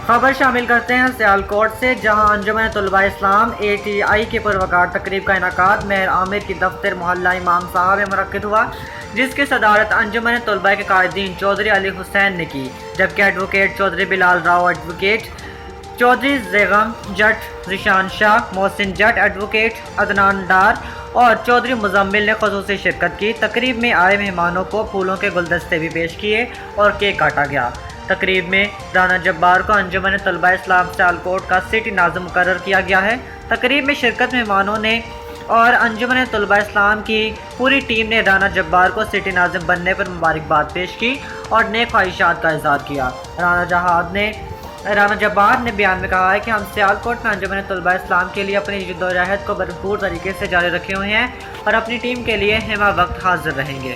खबर शामिल करते हैं सियालकोट से, जहां अंजुमन तलबा इस्लाम ATI के पुरवकार तकरीब का इनकाद मेहर आमिर की दफ्तर मोहल्ला इमाम साहब में मुनक्किद हुआ, जिसकी सदारत अंजुमन तलबा के कायदीन चौधरी अली हुसैन ने की, जबकि एडवोकेट चौधरी बिलाल राव, एडवोकेट चौधरी जैगम जट, जिशान शाह, मोहसिन जट, एडवोकेट अदनान डार और चौधरी मुजम्मिल ने खुसूसी शिरकत की। तकरीब में आए मेहमानों को फूलों के गुलदस्ते भी पेश किए और केक काटा गया। तकरीब में राना जब्बार को अंजुमन तलबा इस्लाम सियालकोट का सिटी नाज़िम मुकर्रर किया गया है। तकरीब में शिरकत मेहमानों ने और अंजुमन तलबा इस्लाम की पूरी टीम ने राना जब्बार को सिटी नाज़िम बनने पर मुबारकबाद पेश की और नेक ख्वाहिशात का इज़हार किया। राना जब्बार ने बयान में कहा है कि हम सियालकोट में अंजुमन तलबा इस्लाम के लिए अपनी जद्दोजहद को भरपूर तरीके से जारी रखे हुए हैं और अपनी टीम के लिए हिमा वक्त हाजिर रहेंगे।